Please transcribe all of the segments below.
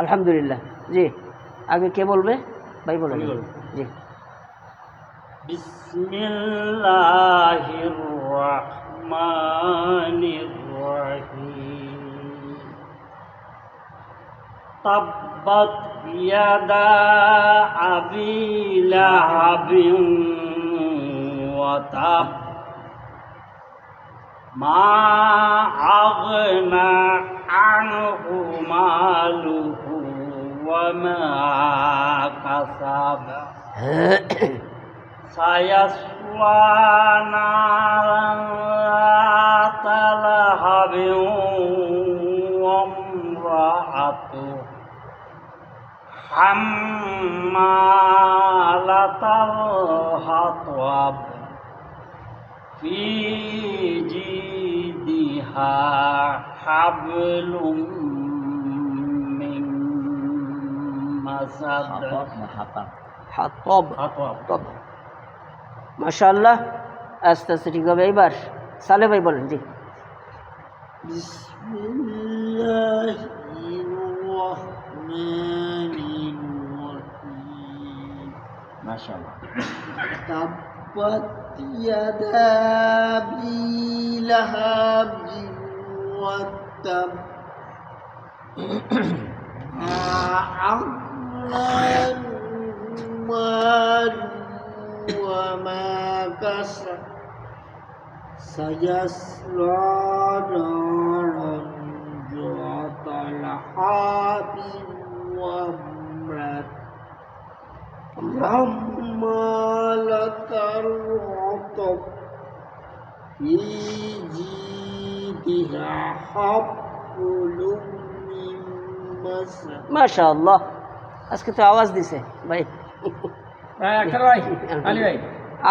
আলহামদুলিল্লাহ। জি, আগে কে বলবে? ভাই বলেন। জি। বিসমিল্লাহির রহমানির রহিম। তাব্বাত ইয়াদা আবি লাহাবিন ওয়া তাব মা আগনা আনহু মালুহু ওয়া মা কাসাব সায়াসলা নারান যাতা লাহাবিন ওয়া ইমরাআতুহু হাম্মালাতাল হাতাব ফি জিদিহা হাবলুম মিন মাসাদ। হাতব। মাশাআল্লাহ, আস্তে আস্তে ঠিক হবে। এইবার সালে ভাই বলেন। জি। বিসমিল্লাহির রহমানির রহিম। মাশাআল্লাহ। তাব্বাত ইয়াদা আবি লাহাবিন ওয়া তাব মা আগনা মালুহু ওয়া মা কাসাব সায়াসলা নারান যাতা লাহাবিন ওয়া ইমরাআতুহু হাম্মালাতাল হাতাব ফি জিদিহা হাবলুম মিন মাসাদ। মাশাআল্লাহ, আজকে তো আওয়াজ দিছে ভাই। আখতার ভাই, আলী ভাই।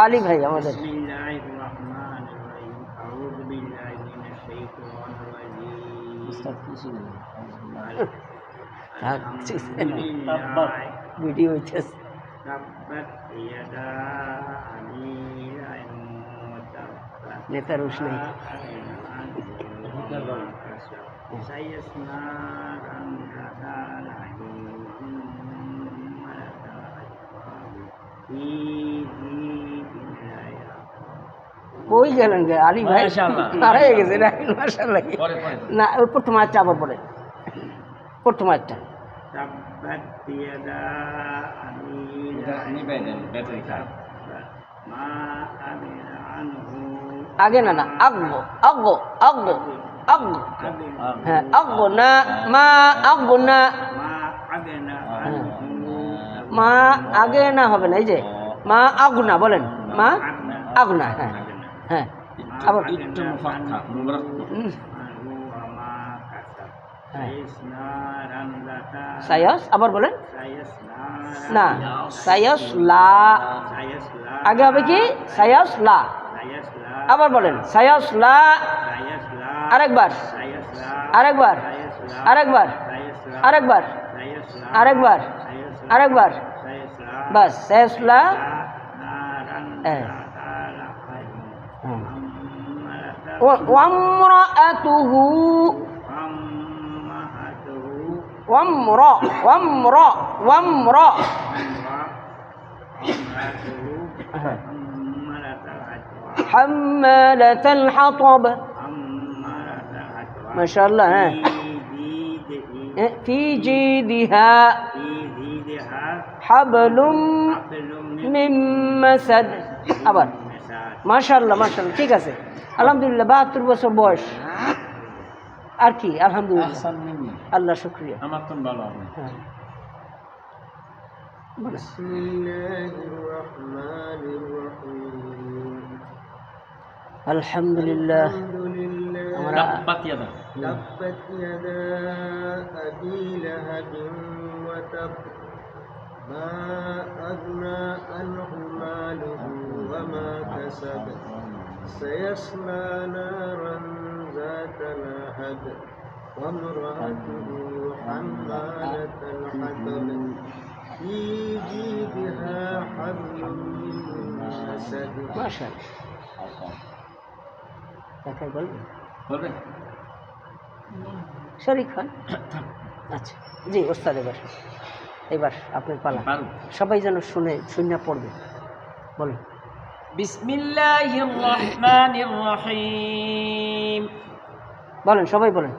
আলী ভাই আমাদের। বিসমিল্লাহির রহমানির রহিম। আউযু বিল্লাহি মিনাশ শাইতানির রাজীম। উস্তাদ কি ছিলেন? আলহামদুলিল্লাহ। ভিডিও হইতেছে। তাব্বাত ইয়াদা আবি লাহাবিন ওয়া তাব নেতার রুশ নাই। সায়াসলা নারান যাতা লাহাবিন ফি জিদিহা। কই গেলেন গে আলী ভাই? মাশাআল্লাহ। হারিয়ে গেছে না? মাশাআল্লাহ। পরে না, ওই প্রথম আয়াতটা আবার পড়ে। প্রথম আয়াতটা। তাব্বাত ইয়াদা আবি এটা নিবে দেন, ব্যাটারি খারাপ। মা আগনা আনহু। আগে না, না, আগো আগো আগো আগো। হ্যাঁ, আগো না, মা আগো না। মা আগনা আনহু। মা আগে না হবে না, এই যে মা আগুনা বলেন। মা আগুনা। হ্যাঁ হ্যাঁ, আবার একটু মুফাক্কা মুবারক। সায়াস, আবার বলেন। না, সায়াস লা। আগে হবে কি? সায়াস লা। আবার বলেন সায়াস লা। আরেকবার, আরেকবার, আরেকবার, আরেকবার, আরেকবার, আরেকবার। বাস, সায়াস লা। ওয়ামরাআতুহু। ওয়ামরা ওয়ামরা ওয়ামরা। হাম্মালাতাল হাতাব। মাশাআল্লাহ। হ্যাঁ, ফি জিদিহা হাবলুম মিন মাসাদ। আবার মাশাআল্লাহ, মাশাআল্লাহ, ঠিক আছে। আলহামদুলিল্লাহ, 72 বছর বয়স। আর কি আলহামদুলিল্লাহ, আহসান মিন্নি। আল্লাহ শুকরিয়া। আমার তো ভালো হবে। হ্যাঁ। বিসমিল্লাহির রহমানির রহিম। আলহামদুলিল্লাহ। আলহামদুলিল্লাহ। তাব্বাত ইয়াদা। তাব্বাত ইয়াদা আবি লাহাবিন ওয়া তাব মা আগনা আনহু মালুহু ওয়া মা কাসাব সায়াসলা নারান যাতা লাহাব ওয়া ইমরাআতুহু হাম্মালাতাল হাতাব ফি জিদিহা হাবলুম মিন মাসাদ। মাশাআল্লাহ। কাকে বলবেন? বলবেন? শরীক খান। আচ্ছা জি ওস্তাদ, এবার আপনার পালা, পারবো। সবাই যেন শুনে পড়বে, বলুন। বিসমিল্লাহির রহমানির রহিম। বলেন, সবাই বলেন,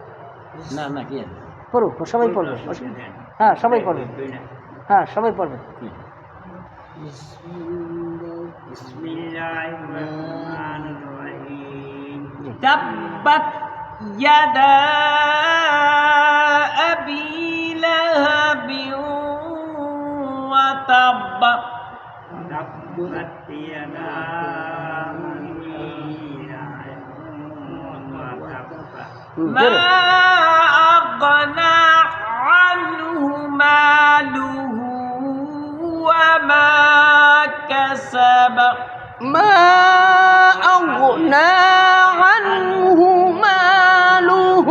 না না কি আছে? পড়ুক, সবাই পড়বে, হ্যাঁ সবাই পড়বে, হ্যাঁ সবাই পড়বে। বিসমিল্লাহির রহমানির রহিম। তাব্বাত ইয়াদা আবি লাহাবিন ওয়া তাব্ব। তাব্বাত ইয়াদা আবি লাহাবিন ওয়া তাব্ব। মা আগনা আনহু মালুহু ওয়া মা কাসাব। ما أغنى عنه ماله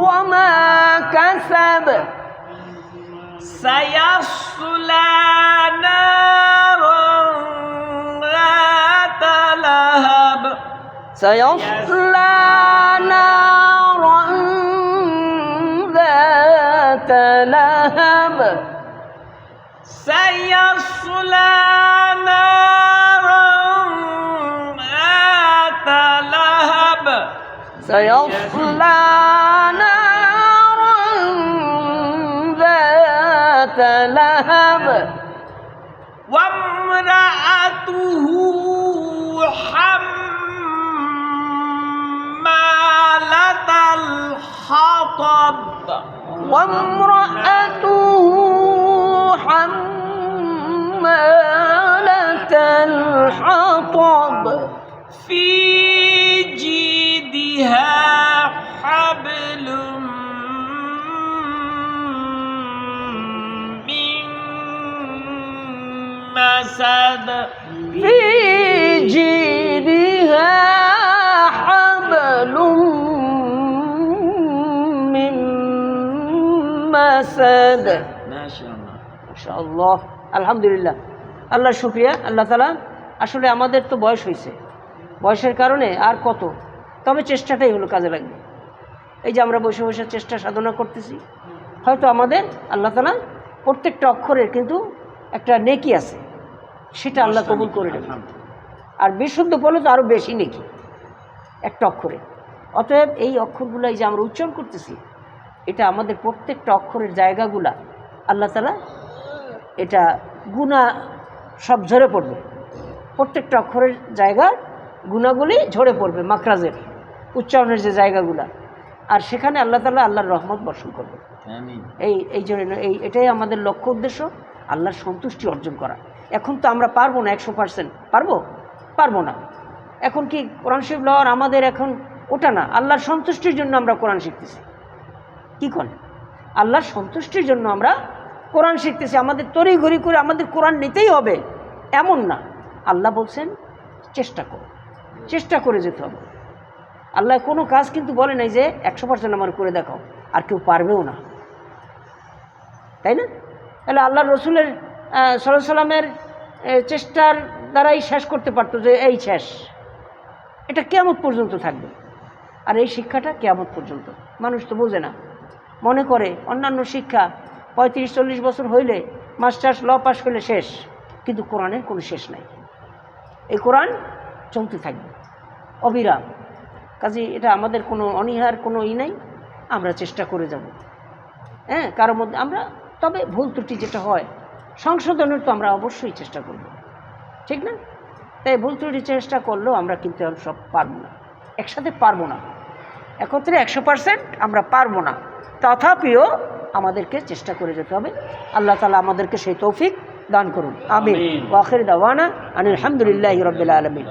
وما كسب سيصلى نارا ذات لهب. سيصلى نارا ذات لهب سيصلى نارا ذات لهب. سيصلى نارا ذات لهب وامرأته حمالة الحطب. وامرأته حمالة الحطب في جيدها حبل من مسد. في جيدها حبل من مسد মাশাআল্লাহ। মাশাআল্লাহ, আলহামদুলিল্লাহ, আল্লাহর শুকরিয়া। আল্লাহ তাআলা, আসলে আমাদের তো বয়স হয়েছে, বয়সের কারণে আর কত, তবে চেষ্টাটাই হলো কাজে লাগবে। এই যে আমরা বসে বসে চেষ্টা সাধনা করতেছি, হয়তো আমাদের আল্লাহ তাআলা প্রত্যেকটা অক্ষরের কিন্তু একটা নেকি আছে, সেটা আল্লাহ কবুল করে নেবেন। আর বিশুদ্ধ বলে তো আরও বেশি নেকি একটা অক্ষরে। অতএব এই অক্ষরগুলো এই যে আমরা উচ্চারণ করতেছি, এটা আমাদের প্রত্যেকটা অক্ষরের জায়গাগুলা আল্লাহ তাআলা এটা গুনাহ সব ঝরে পড়বে, প্রত্যেকটা অক্ষরের জায়গার গুণাগুলি ঝরে পড়বে, মাখরাজের উচ্চারণের যে জায়গাগুলা, আর সেখানে আল্লাহ তাআলা আল্লাহর রহমত বর্ষণ করবে। আমিন। এই জন্য এটাই আমাদের লক্ষ্য উদ্দেশ্য, আল্লাহর সন্তুষ্টি অর্জন করা। এখন তো আমরা পারবো না 100%, পারবো না। এখন কি কোরআন শরীফ লওয়ার আমাদের এখন ওটা না, আল্লাহর সন্তুষ্টির জন্য আমরা কোরআন শিখতেছি। কী করেন? আল্লাহর সন্তুষ্টির জন্য আমরা কোরআন শিখতেছি। আমাদের তড়িঘড়ি করে আমাদের কোরআন নিতেই হবে এমন না। আল্লাহ বলছেন চেষ্টা করে যেতে হবে। আল্লাহ কোনো কাজ কিন্তু বলে নাই যে 100% আমার করে দেখাও, আর কেউ পারবেও না, তাই না? তাহলে আল্লাহ রসুলের সাল্লাল্লাহু আলাইহি সাল্লামের চেষ্টার দ্বারাই শেষ করতে পারতো যে এই শেষ, এটা কিয়ামত পর্যন্ত থাকবে। আর এই শিক্ষাটা কিয়ামত পর্যন্ত মানুষ তো বোঝে না, মনে করে অন্যান্য শিক্ষা 35-40 বছর হইলে মাস্টার্স ল পাস করলে শেষ, কিন্তু কোরআনের কোনো শেষ নাই। এই কোরআন চলতে থাকবে অবিরাম। কাজে এটা আমাদের কোনো অনীহার কোনো নাই, আমরা চেষ্টা করে যাব। হ্যাঁ, কারোর মধ্যে আমরা, তবে ভুল ত্রুটি যেটা হয় সংশোধনের তো আমরা অবশ্যই চেষ্টা করব, ঠিক না? তাই ভুল ত্রুটি চেষ্টা করলেও আমরা কিন্তু সব পারবো না, একসাথে পারবো না, একত্রে 100% আমরা পারবো না। তথাপিও আমাদেরকে চেষ্টা করে যেতে হবে। আল্লাহ তাআলা আমাদেরকে সেই তৌফিক দান করুন, আমিন। ওয়া আখির দাওয়ানা আনিল হামদুলিল্লাহি রাব্বিল আলামিন।